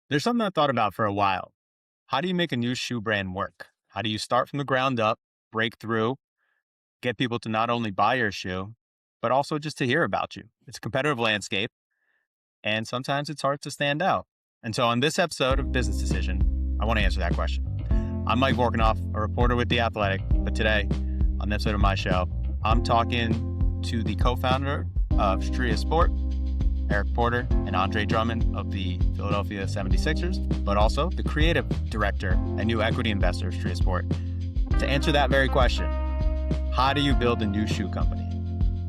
There's something I've thought about for a while. How do you make a new shoe brand work? How do you start from the ground up, break through, get people to not only buy your shoe, but also just to hear about you? It's a competitive landscape, and sometimes it's hard to stand out. And so, on this episode of Business Decision, I want to answer that question. I'm Mike Vorkunov, a reporter with The Athletic, but today, on this episode of my show, I'm talking to the co founder of Stria Sports, Eric Porter, and Andre Drummond of the Philadelphia 76ers, but also the creative director and new equity investor of Stria Sports, to answer that very question. How do you build a new shoe company?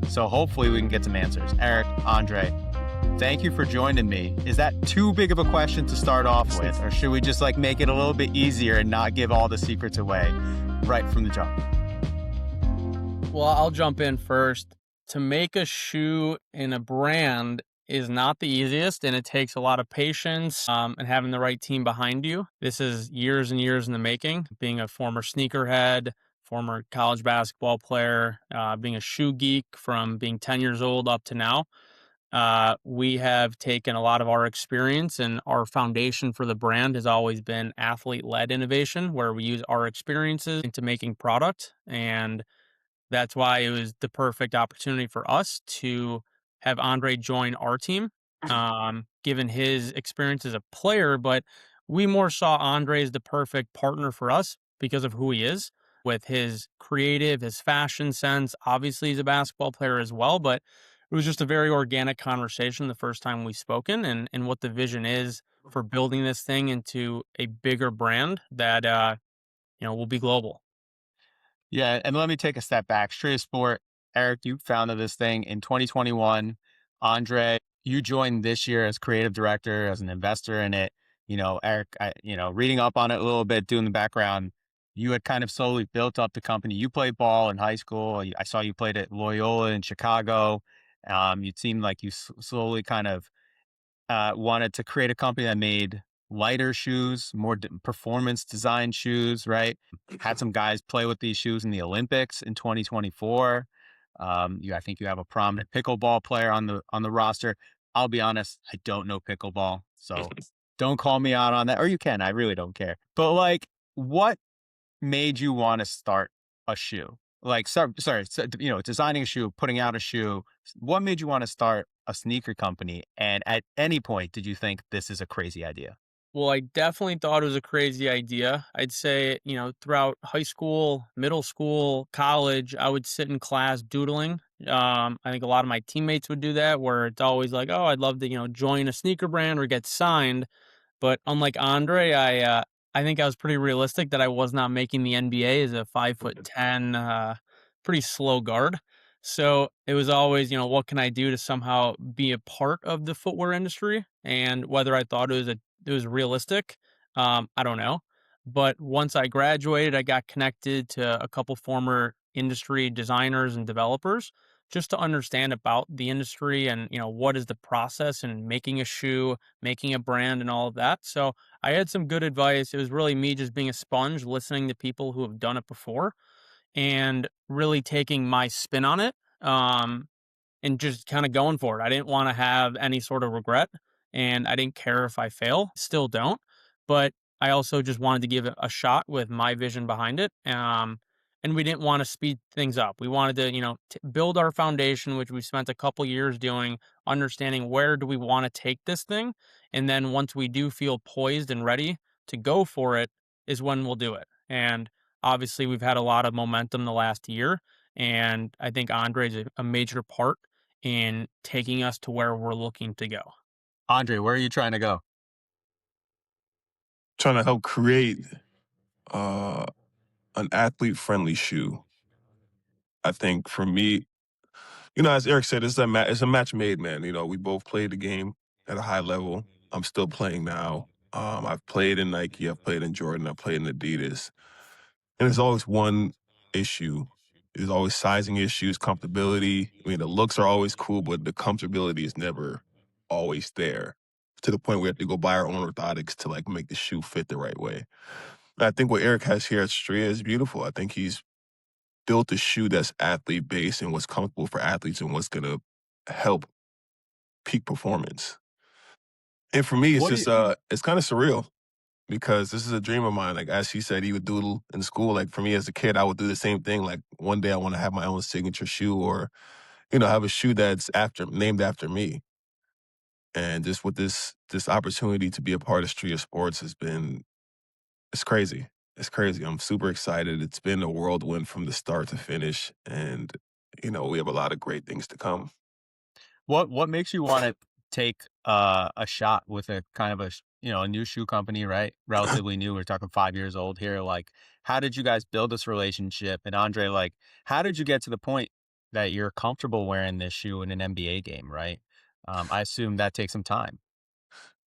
So hopefully we can get some answers. Eric, Andre, thank you for joining me. Is that too big of a question to start off with, or should we just make it a little bit easier and not give all the secrets away right from the jump? Well, I'll jump in first. To make a shoe in a brand is not the easiest, and it takes a lot of patience and having the right team behind you. This is years and years in the making. Being a former sneakerhead, former college basketball player, being a shoe geek from being 10 years old up to now, we have taken a lot of our experience, and our foundation for the brand has always been athlete-led innovation, where we use our experiences into making product. And that's why it was the perfect opportunity for us to have Andre join our team, given his experience as a player. But we more saw Andre as the perfect partner for us because of who he is, with his creative, his fashion sense. Obviously, he's a basketball player as well, but it was just a very organic conversation the first time we've spoken, and what the vision is for building this thing into a bigger brand that will be global. Yeah, and let me take a step back. Stria Sport, Eric, you founded this thing in 2021. Andre, you joined this year as creative director, as an investor in it. Eric, reading up on it a little bit, doing the background, you had kind of slowly built up the company. You played ball in high school. I saw you played at Loyola in Chicago. It seemed like you slowly kind of wanted to create a company that made lighter shoes, more performance design shoes, right? Had some guys play with these shoes in the Olympics in 2024. I think you have a prominent pickleball player on the roster. I'll be honest, I don't know pickleball, so don't call me out on that. Or you can, I really don't care. But what made you want to start a shoe? Designing a shoe, putting out a shoe. What made you want to start a sneaker company? And at any point, did you think this is a crazy idea? Well, I definitely thought it was a crazy idea. I'd say, throughout high school, middle school, college, I would sit in class doodling. I think a lot of my teammates would do that, where it's always like, oh, I'd love to, join a sneaker brand or get signed. But unlike Andre, I think I was pretty realistic that I was not making the NBA as a 5'10", pretty slow guard. So it was always, what can I do to somehow be a part of the footwear industry? And whether I thought it was realistic, I don't know. But once I graduated, I got connected to a couple former industry designers and developers, just to understand about the industry and, what is the process in making a shoe, making a brand, and all of that. So I had some good advice. It was really me just being a sponge, listening to people who have done it before and really taking my spin on it, and just kind of going for it. I didn't want to have any sort of regret, and I didn't care if I fail. Still don't, but I also just wanted to give it a shot with my vision behind it. And we didn't want to speed things up. We wanted to, build our foundation, which we spent a couple years doing, understanding where do we want to take this thing, and then once we do feel poised and ready to go for it, is when we'll do it. And obviously, we've had a lot of momentum the last year, and I think Andre is a major part in taking us to where we're looking to go. Andre, where are you trying to go? Trying to help create uh, an athlete-friendly shoe. I think for me, as Eric said, it's a match made, man. We both played the game at a high level. I'm still playing now. I've played in Nike, I've played in Jordan, I've played in Adidas. And there's always one issue. There's always sizing issues, comfortability. I mean, the looks are always cool, but the comfortability is never always there, to the point where we have to go buy our own orthotics to make the shoe fit the right way. And I think what Eric has here at Stria is beautiful. I think he's built a shoe that's athlete based and what's comfortable for athletes and what's going to help peak performance. And for me, it's What do just, you it's kinda surreal because this is a dream of mine. Like, as she said, he would doodle in school. Like, for me as a kid, I would do the same thing. Like, one day I wanna have my own signature shoe or, have a shoe that's named after me. And just with this opportunity to be a part of Stria Sports has been it's crazy. It's crazy. I'm super excited. It's been a whirlwind from the start to finish, and, we have a lot of great things to come. what makes you wanna take, a shot with a kind of a new shoe company, right? Relatively new, we're talking 5 years old here, like, how did you guys build this relationship? And Andre, like, how did you get to the point that you're comfortable wearing this shoe in an NBA game, right? I assume that takes some time.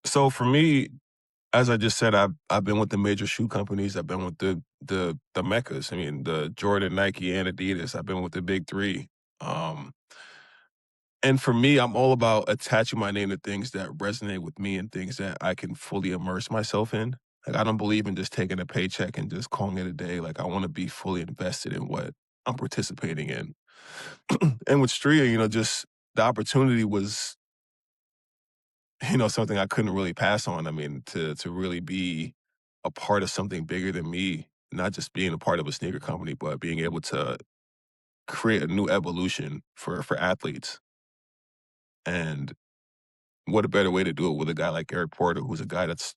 So for me, as I just said, I've been with the major shoe companies. I've been with the meccas. I mean, the Jordan, Nike, and Adidas. I've been with the big three. Um, and for me, I'm all about attaching my name to things that resonate with me and things that I can fully immerse myself in. Like, I don't believe in just taking a paycheck and just calling it a day. Like, I want to be fully invested in what I'm participating in. And with Stria, just the opportunity was, something I couldn't really pass on. I mean, to really be a part of something bigger than me, not just being a part of a sneaker company, but being able to create a new evolution for athletes. And what a better way to do it with a guy like Eric Porter, who's a guy that's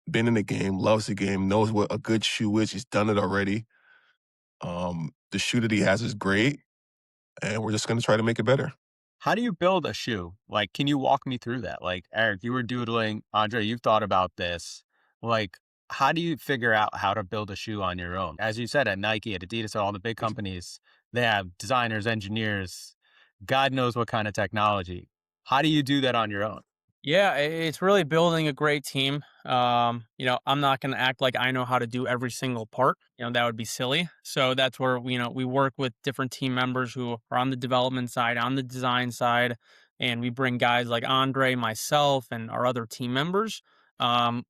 been in the game, loves the game, knows what a good shoe is. He's done it already. The shoe that he has is great, and we're just going to try to make it better. How do you build a shoe? Like, can you walk me through that? Like, Eric, you were doodling. Andre, you've thought about this. Like, how do you figure out how to build a shoe on your own? As you said, at Nike, at Adidas, at all the big companies, they have designers, engineers, God knows what kind of technology. How do you do that on your own? Yeah, it's really building a great team. I'm not going to act like I know how to do every single part. That would be silly. So that's where we work with different team members who are on the development side, on the design side, and we bring guys like Andre, myself, and our other team members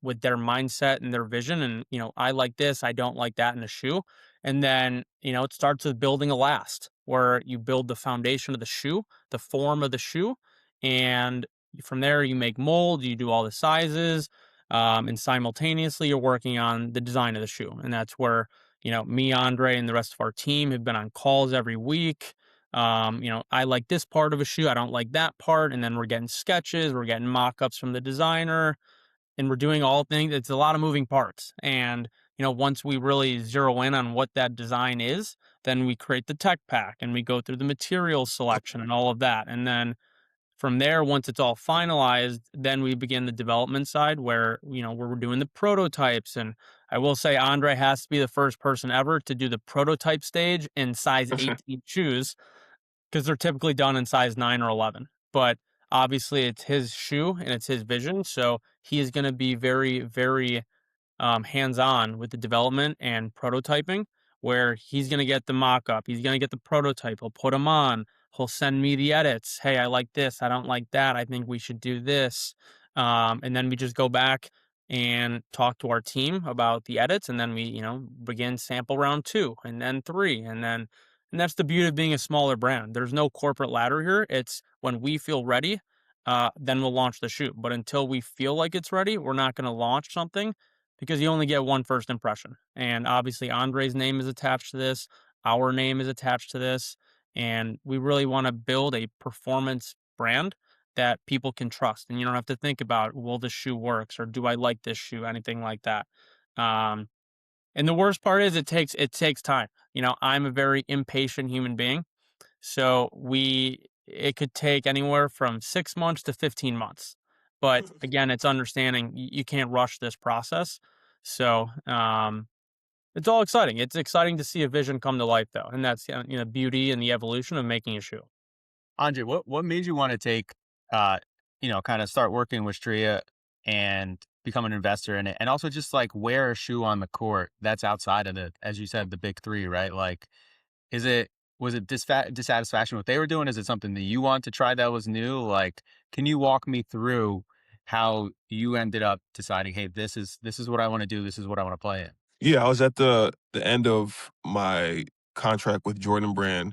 with their mindset and their vision. And I like this, I don't like that in a shoe. And then it starts with building a last, where you build the foundation of the shoe, the form of the shoe, and from there, you make molds, you do all the sizes, and simultaneously, you're working on the design of the shoe. And that's where, me, Andre, and the rest of our team have been on calls every week. I like this part of a shoe, I don't like that part. And then we're getting sketches, we're getting mock ups from the designer, and we're doing all things. It's a lot of moving parts. And, once we really zero in on what that design is, then we create the tech pack and we go through the material selection and all of that. And then from there, once it's all finalized, then we begin the development side where we're doing the prototypes. And I will say Andre has to be the first person ever to do the prototype stage in size 18 shoes because they're typically done in size 9 or 11. But obviously it's his shoe and it's his vision. So he is going to be very, very hands on with the development and prototyping, where he's going to get the mock up, he's going to get the prototype, he'll put them on, he'll send me the edits. Hey, I like this, I don't like that, I think we should do this. And then we just go back and talk to our team about the edits. And then we, begin sample round two and then three. And that's the beauty of being a smaller brand. There's no corporate ladder here. It's when we feel ready, then we'll launch the shoot. But until we feel like it's ready, we're not going to launch something because you only get one first impression. And obviously, Andre's name is attached to this, our name is attached to this, and we really want to build a performance brand that people can trust. And you don't have to think about, will this shoe works or do I like this shoe, anything like that. Um, and the worst part is it takes time. I'm a very impatient human being, so it could take anywhere from 6 months to 15 months. But again, it's understanding you can't rush this process. So it's all exciting. It's exciting to see a vision come to life, though, and that's beauty and the evolution of making a shoe. Andre, what made you want to take, kind of start working with Stria and become an investor in it, and also just like wear a shoe on the court that's outside of as you said, the big three, right? Like, is it was it dissatisfaction what they were doing? Is it something that you want to try that was new? Like, can you walk me through how you ended up deciding, hey, this is what I want to do. This is what I want to play in. Yeah, I was at the end of my contract with Jordan Brand.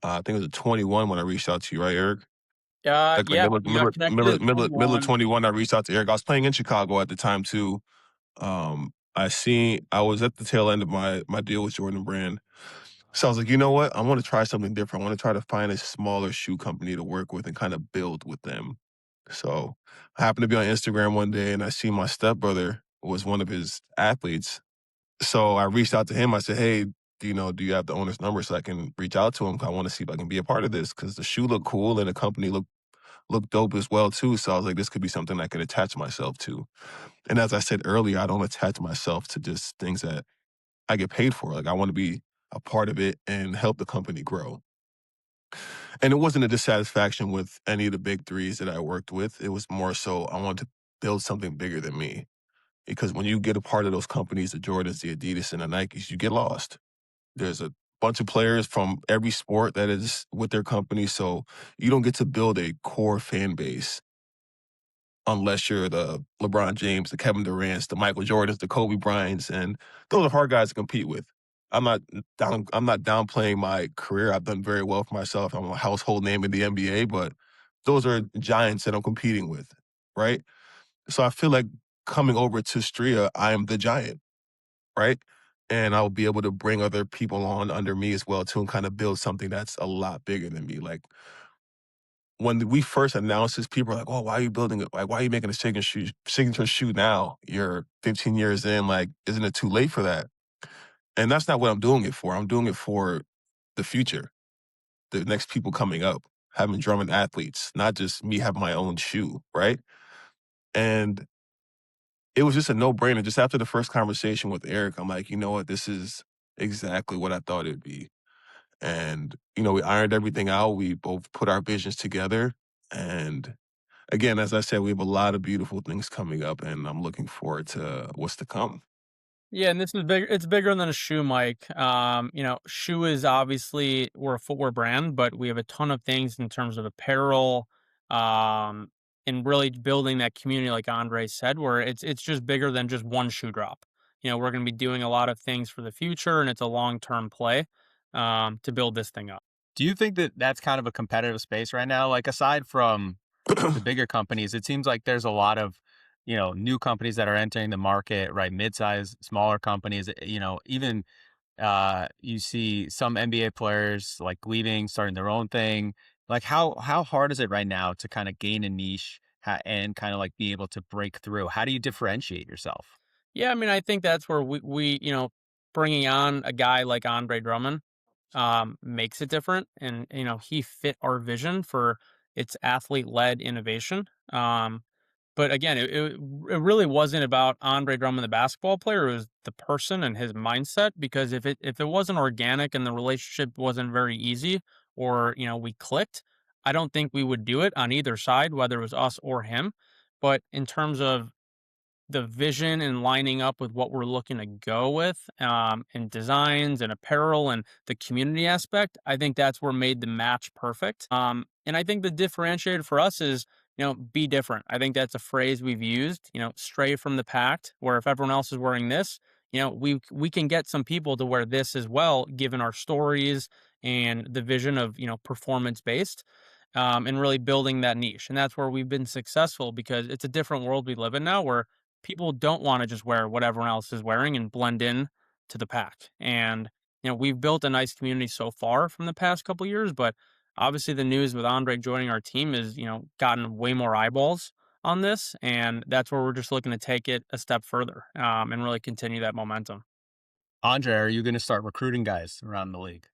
I think it was at 21 when I reached out to you, right, Eric? Like Yeah, we got connected at middle of 21. 21, I reached out to Eric. I was playing in Chicago at the time too. I was at the tail end of my deal with Jordan Brand. So I was like, you know what? I want to try something different. I want to try to find a smaller shoe company to work with and kind of build with them. So I happened to be on Instagram one day and I see my stepbrother was one of his athletes. So I reached out to him. I said, hey, do you have the owner's number so I can reach out to him? 'Cause I want to see if I can be a part of this because the shoe looked cool and the company looked dope as well too. So I was like, this could be something I could attach myself to. And as I said earlier, I don't attach myself to just things that I get paid for. Like I want to be a part of it and help the company grow. And it wasn't a dissatisfaction with any of the big threes that I worked with. It was more so I wanted to build something bigger than me. Because when you get a part of those companies, the Jordans, the Adidas, and the Nikes, you get lost. There's a bunch of players from every sport that is with their company. So you don't get to build a core fan base unless you're the LeBron James, the Kevin Durant's, the Michael Jordans, the Kobe Bryants, and those are hard guys to compete with. I'm not downplaying my career. I've done very well for myself. I'm a household name in the NBA, but those are giants that I'm competing with, right? So I feel like coming over to Stria, I am the giant, right? And I'll be able to bring other people on under me as well too, and kind of build something that's a lot bigger than me. Like when we first announced this, people were like, "Oh, why are you building it? Like, why are you making a signature shoe now? You're 15 years in. Like, isn't it too late for that?" And that's not what I'm doing it for. I'm doing it for the future, the next people coming up, having Drummond athletes, not just me having my own shoe, right? And it was just a no brainer. Just after the first conversation with Eric, I'm like, you know what? This is exactly what I thought it'd be. And, we ironed everything out. We both put our visions together. And again, as I said, we have a lot of beautiful things coming up, and I'm looking forward to what's to come. Yeah, and this is bigger. It's bigger than a shoe, Mike. Shoe is obviously we're a footwear brand, but we have a ton of things in terms of apparel, um, and really building that community, like Andre said, where it's just bigger than just one shoe drop. We're going to be doing a lot of things for the future, and it's a long term play to build this thing up. Do you think that that's kind of a competitive space right now? Like aside from the bigger companies, it seems like there's a lot of, new companies that are entering the market, right? Mid-size, smaller companies, even you see some NBA players like leaving, starting their own thing. Like how hard is it right now to kind of gain a niche and kind of like be able to break through? How do you differentiate yourself? Yeah, I mean, I think that's where we bringing on a guy like Andre Drummond makes it different. And, he fit our vision for its athlete led innovation. But again, it really wasn't about Andre Drummond, the basketball player. It was the person and his mindset. Because if it wasn't organic and the relationship wasn't very easy, or we clicked, I don't think we would do it on either side, whether it was us or him. But in terms of the vision and lining up with what we're looking to go with, in designs and apparel and the community aspect, I think that's where made the match perfect. And I think the differentiator for us is, be different. I think that's a phrase we've used, stray from the pack, where if everyone else is wearing this, we can get some people to wear this as well, given our stories and the vision of, performance based, and really building that niche. And that's where we've been successful because it's a different world we live in now where people don't want to just wear what everyone else is wearing and blend in to the pack. And, we've built a nice community so far from the past couple years, but obviously the news with Andre joining our team is, gotten way more eyeballs on this. And that's where we're just looking to take it a step further, and really continue that momentum. Andre, are you going to start recruiting guys around the league?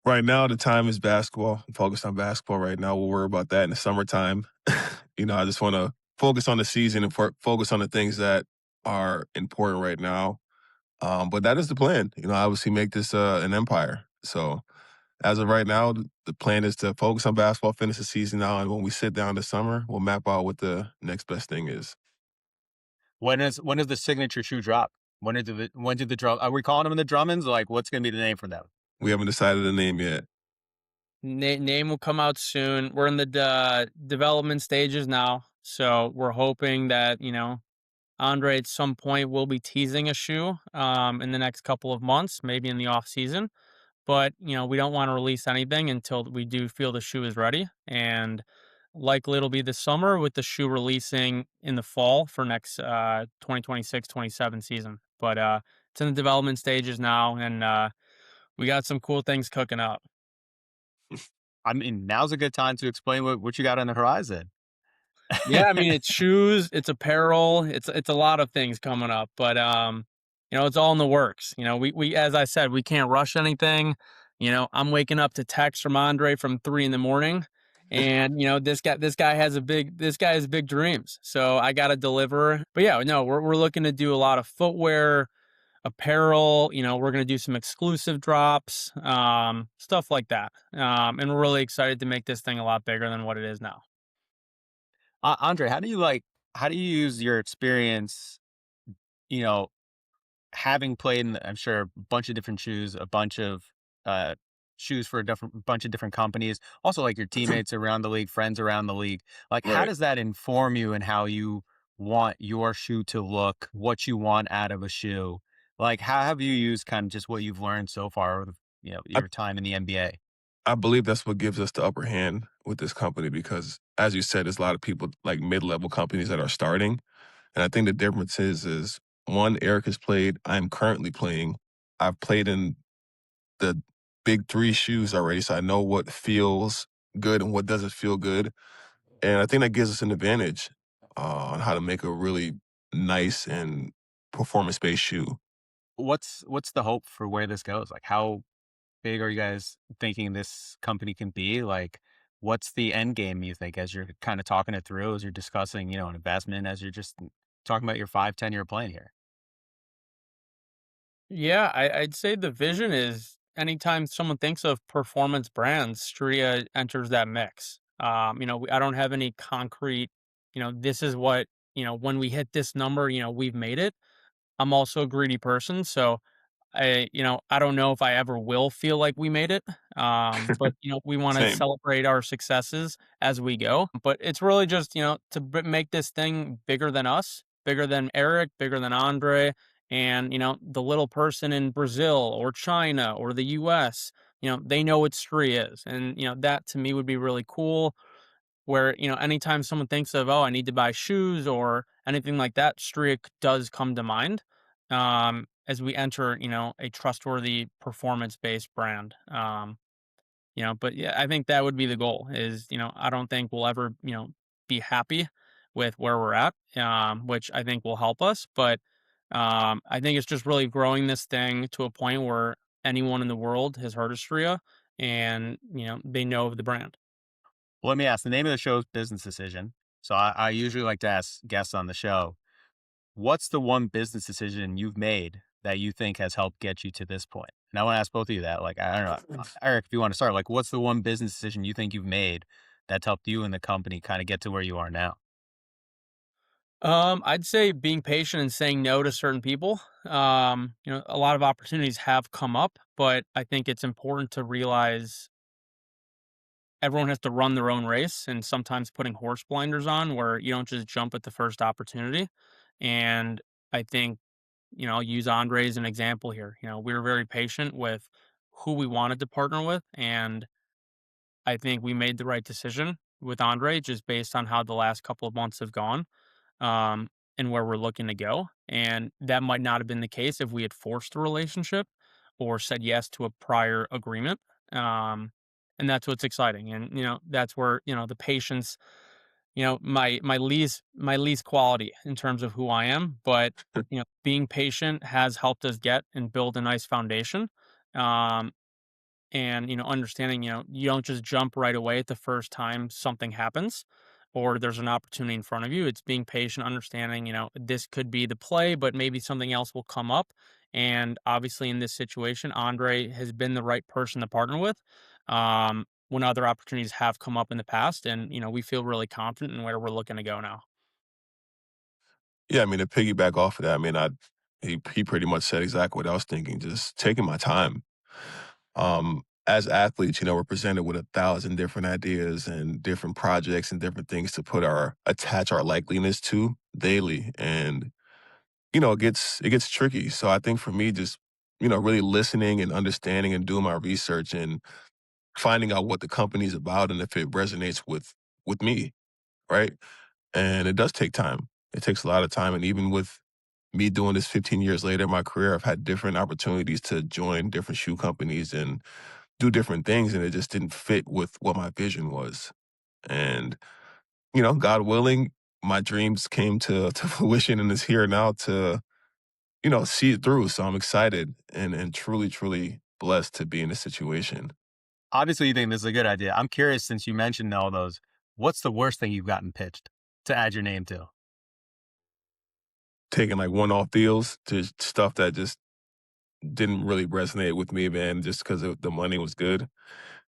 Right now, the time is basketball. I'm focused on basketball right now. We'll worry about that in the summertime. I just want to focus on the season and focus on the things that are important right now. But that is the plan. Obviously make this an empire. So as of right now, the plan is to focus on basketball, finish the season out, and when we sit down this summer, we'll map out what the next best thing is. When is the signature shoe drop? When do the drum? Are we calling them the Drummonds? Like, what's going to be the name for them? We haven't decided the name yet. Name will come out soon. We're in the development stages now. So we're hoping that, Andre at some point will be teasing a shoe in the next couple of months, maybe in the off season. but we don't want to release anything until we do feel the shoe is ready. And likely it'll be this summer with the shoe releasing in the fall for next 2026-27 season. But it's in the development stages now, and we got some cool things cooking up. I mean, now's a good time to explain what you got on the horizon. Yeah, I mean, it's shoes, it's apparel, it's a lot of things coming up, but it's all in the works. We as I said, we can't rush anything. I'm waking up to texts from Andre from 3 in the morning, and this guy has big dreams. So I got to deliver. But yeah, no, we're looking to do a lot of footwear, apparel. We're going to do some exclusive drops, stuff like that. And we're really excited to make this thing a lot bigger than what it is now. Andre, how do you use your experience, you know, having played in, I'm sure, a bunch of different shoes, a bunch of uh, shoes for a different bunch of different companies, also like your teammates around the league, friends around the league. Like, how Right. does that inform you and how you want your shoe to look, what you want out of a shoe? Like, how have you used kind of just what you've learned so far with, I your time in the NBA? I believe that's what gives us the upper hand with this company because, as you said, there's a lot of people like mid-level companies that are starting, and I think the difference is one, Eric has played. I'm currently playing. I've played in the big three shoes already, so I know what feels good and what doesn't feel good, and I think that gives us an advantage on how to make a really nice and performance-based shoe. What's the hope for where this goes? Like, how big are you guys thinking this company can be? Like, what's the end game you think as you're kind of talking it through, as you're discussing, an investment, as you're just talking about your 5, 10 year plan here? Yeah, I'd say the vision is anytime someone thinks of performance brands, Stria enters that mix. I don't have any concrete, this is what, when we hit this number, we've made it. I'm also a greedy person. So I don't know if I ever will feel like we made it. But we want to Same. celebrate our successes as we go. But it's really just to make this thing bigger than us, bigger than Eric, bigger than Andre, and the little person in Brazil or China or the U.S. They know what Stree is, and that to me would be really cool where anytime someone thinks of, oh, I need to buy shoes or anything like that, Streak does come to mind, as we enter a trustworthy performance based brand. But yeah, I think that would be the goal. Is I don't think we'll ever be happy with where we're at, which I think will help us. But I think it's just really growing this thing to a point where anyone in the world has heard of Stria, and they know of the brand. Well, let me ask, the name of the show is Business Decision. So I usually like to ask guests on the show, what's the one business decision you've made that you think has helped get you to this point? And I want to ask both of you that. Like, I don't know, Eric, if you want to start, like, what's the one business decision you think you've made that's helped you and the company kind of get to where you are now? I'd say being patient and saying no to certain people. A lot of opportunities have come up, but I think it's important to realize everyone has to run their own race, and sometimes putting horse blinders on where you don't just jump at the first opportunity. And I think, I'll use Andre as an example here. We were very patient with who we wanted to partner with, and I think we made the right decision with Andre just based on how the last couple of months have gone, um, and where we're looking to go. And that might not have been the case if we had forced a relationship or said yes to a prior agreement. Um, and that's what's exciting. And that's where the patience, my least quality in terms of who I am, but being patient has helped us get and build a nice foundation. Um, and understanding you don't just jump right away at the first time something happens or there's an opportunity in front of you. It's being patient, understanding this could be the play, but maybe something else will come up. And obviously in this situation, Andre has been the right person to partner with, when other opportunities have come up in the past, and we feel really confident in where we're looking to go now. Yeah, I mean, to piggyback off of that, I mean, he pretty much said exactly what I was thinking, just taking my time. As athletes, we're presented with 1,000 different ideas and different projects and different things to attach our likeliness to daily. And, it gets tricky. So I think for me, just really listening and understanding and doing my research and finding out what the company's about and if it resonates with me, right? And it does take time. It takes a lot of time. And even with me doing this 15 years later in my career, I've had different opportunities to join different shoe companies and do different things. And it just didn't fit with what my vision was. And, God willing, my dreams came to fruition and is here now to, see it through. So I'm excited and truly, truly blessed to be in this situation. Obviously, you think this is a good idea. I'm curious, since you mentioned all those, what's the worst thing you've gotten pitched to add your name to? Taking like one-off deals to stuff that just didn't really resonate with me, man, just because the money was good.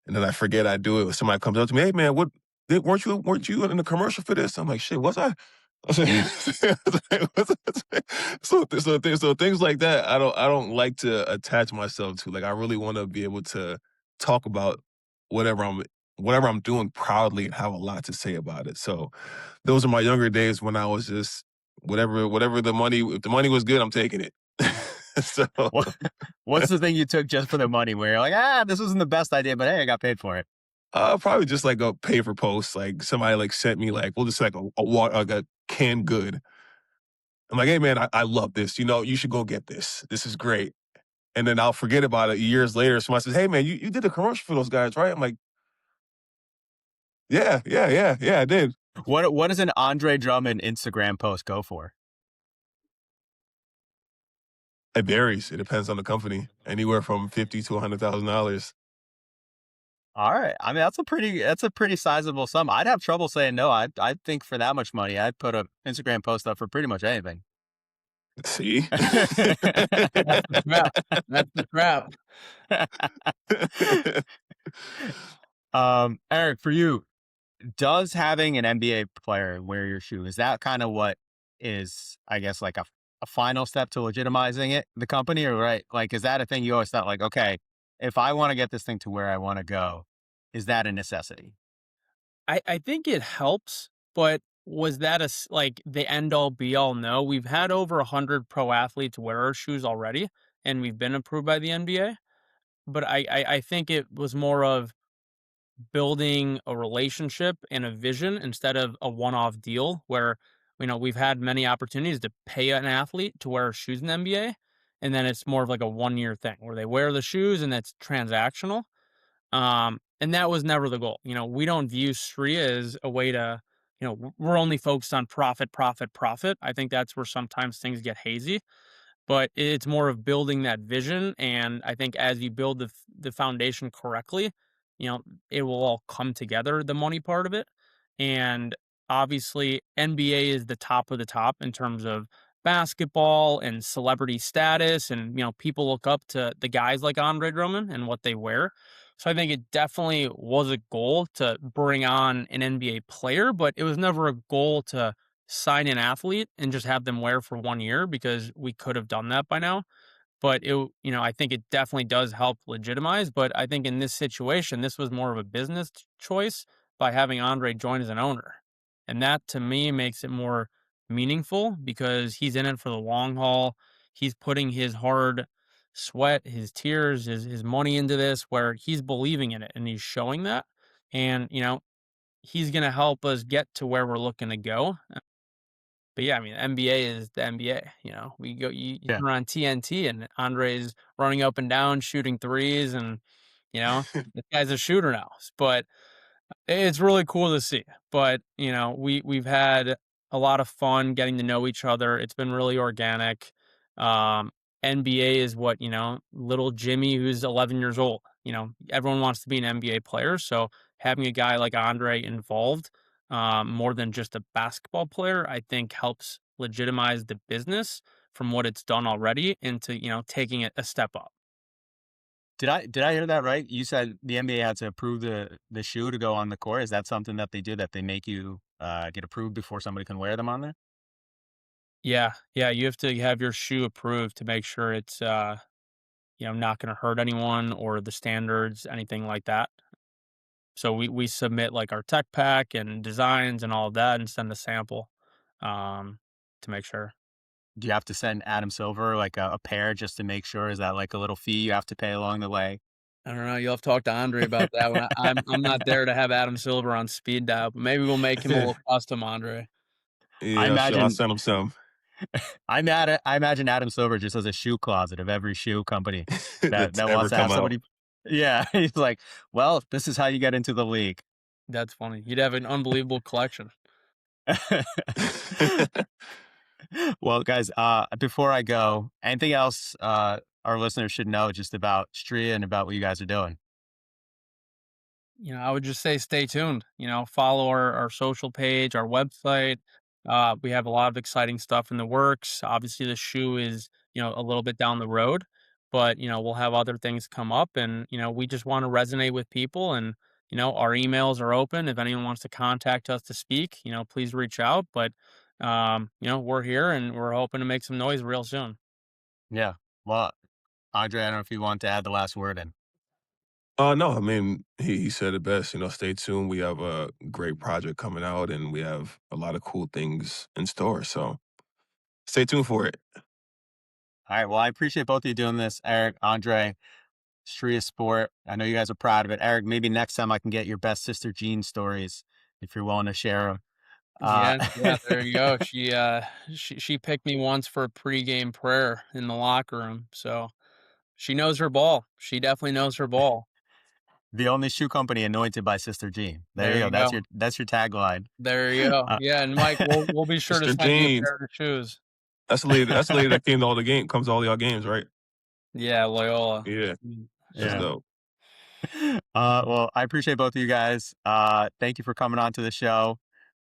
And then I forget I do it when somebody comes up to me, "Hey, man, weren't you in the commercial for this?" I'm like, "Shit, was I?" I said, so things like that, I don't like to attach myself to. Like, I really want to be able to talk about whatever I'm whatever I'm doing proudly and have a lot to say about it. So those are my younger days when I was just whatever the money. If the money was good, I'm taking it. So What, what's the thing you took just for the money where you're like, this wasn't the best idea, but hey, I got paid for it? Probably just like a pay for post. Like somebody like sent me like, we'll just like like a canned good. I'm like, hey man, I love this. You should go get this. This is great. And then I'll forget about it years later. Somebody says, hey man, you did a commercial for those guys, right? I'm like, yeah, yeah, yeah, yeah, I did. What does an Andre Drummond Instagram post go for? It varies. It depends on the company. Anywhere from 50 to $100,000. All right. I mean, that's a pretty sizable sum. I'd have trouble saying no. I think for that much money, I'd put a Instagram post up for pretty much anything. See? That's the trap. That's the trap. Eric, for you, does having an NBA player wear your shoe, is that kind of what is, I guess, like a final step to legitimizing the company, or right? Like, is that a thing you always thought, like, okay, if I want to get this thing to where I want to go, is that a necessity? I think it helps, but was that like the end all be all? No, we've had over 100 pro athletes wear our shoes already, and we've been approved by the NBA. But I think it was more of building a relationship and a vision instead of a one-off deal where, we've had many opportunities to pay an athlete to wear shoes in the NBA, and then it's more of like a one-year thing where they wear the shoes and it's transactional. And that was never the goal. We don't view Stria as a way to, we're only focused on profit, profit, profit. I think that's where sometimes things get hazy, but it's more of building that vision. And I think as you build the foundation correctly, you know, it will all come together, the money part of it. And obviously, NBA is the top of the top in terms of basketball and celebrity status. And, people look up to the guys like Andre Drummond and what they wear. So I think it definitely was a goal to bring on an NBA player, but it was never a goal to sign an athlete and just have them wear for 1 year because we could have done that by now. But I think it definitely does help legitimize. But I think in this situation, this was more of a business choice by having Andre join as an owner. And that to me makes it more meaningful because he's in it for the long haul. He's putting his hard sweat, his tears, his money into this where he's believing in it and he's showing that. And, he's going to help us get to where we're looking to go. But yeah, I mean, NBA is the NBA. We go, you Yeah. turn on TNT, and Andre's running up and down, shooting threes, and this guy's a shooter now. But it's really cool to see. But we've had a lot of fun getting to know each other. It's been really organic. Um, NBA is what little Jimmy, who's 11 years old. Everyone wants to be an NBA player, so having a guy like Andre involved, more than just a basketball player, I think helps legitimize the business from what it's done already into taking it a step up. Did I hear that right? You said the NBA had to approve the shoe to go on the court. Is that something that they do, that they make you get approved before somebody can wear them on there? Yeah, yeah, you have to have your shoe approved to make sure it's not going to hurt anyone or the standards, anything like that. So we submit like our tech pack and designs and all of that and send a sample um, to make sure. Do you have to send Adam Silver like a pair just to make sure? Is that like a little fee you have to pay along the way? I don't know, you'll have to talk to Andre about that one. I'm not there to have Adam Silver on speed dial, but maybe we'll make him a little custom, Andre. I Yeah, sure. I'll imagine send him some. I imagine Adam Silver just has a shoe closet of every shoe company That's that ever wants to have come out. somebody. Yeah, he's like, well, this is how you get into the league. That's funny. You'd have an unbelievable collection. Well, guys, before I go, anything else our listeners should know just about Stria and about what you guys are doing? I would just say stay tuned. Follow our social page, our website. We have a lot of exciting stuff in the works. Obviously, the shoe is a little bit down the road, but we'll have other things come up, and we just want to resonate with people. And our emails are open. If anyone wants to contact us to speak, please reach out. But we're here, and we're hoping to make some noise real soon. Yeah. Well, Andre, I don't know if you want to add the last word in. No, I mean, he said it best. Stay tuned. We have a great project coming out, and we have a lot of cool things in store. So stay tuned for it. All right. Well, I appreciate both of you doing this, Eric, Andre, Stria Sport. I know you guys are proud of it. Eric, maybe next time I can get your best sister Jean stories if you're willing to share them. Yeah, yeah, there you go. She picked me once for a pregame prayer in the locker room, so she knows her ball. She definitely knows her ball. The only shoe company anointed by Sister Jean. There There you go. you go. That's your tagline. There you go. Uh, Yeah, and Mike, we'll be sure to Mr. send you a Jean, pair of shoes. that's the lady. That's the lady that came to all the game. Comes to all y'all games, right? Yeah, Loyola. Yeah, that's yeah. Yeah. dope. Well, I appreciate both of you guys. Thank you for coming on to the show.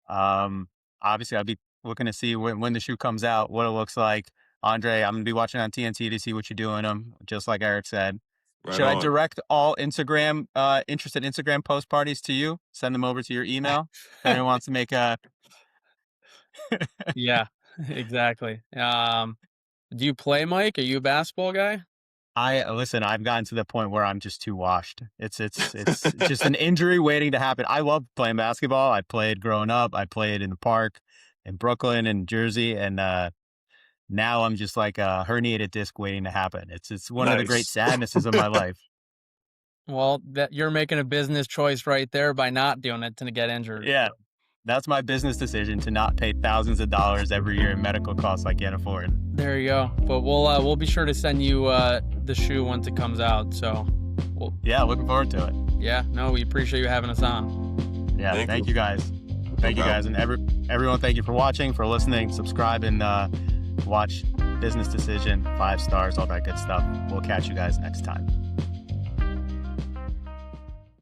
Obviously, I'll be looking to see when the shoe comes out, what it looks like. Andre, I'm gonna be watching on TNT to see what you're doing them, just like Eric said. Right Should I on. direct all interested Instagram post parties to you? Send them over to your email. If anyone wants to make a, Yeah, exactly. Do you play, Mike? Are you a basketball guy? I listen. I've gotten to the point where I'm just too washed. It's just an injury waiting to happen. I love playing basketball. I played growing up. I played in the park in Brooklyn and Jersey, and now I'm just like a herniated disc waiting to happen. It's one of the great Nice. sadnesses of my life. Well, that you're making a business choice right there by not doing it to get injured. Yeah, that's my business decision to not pay thousands of dollars every year in medical costs I can't afford. There you go. But we'll be sure to send you the shoe once it comes out. So, Yeah, looking forward to it. yeah, no, we appreciate you having us on. Yeah, Thank thank you. you guys. Thank you problem. guys, and everyone. Thank you for watching, for listening. Subscribe and watch Business Decision, 5 stars, all that good stuff. We'll catch you guys next time.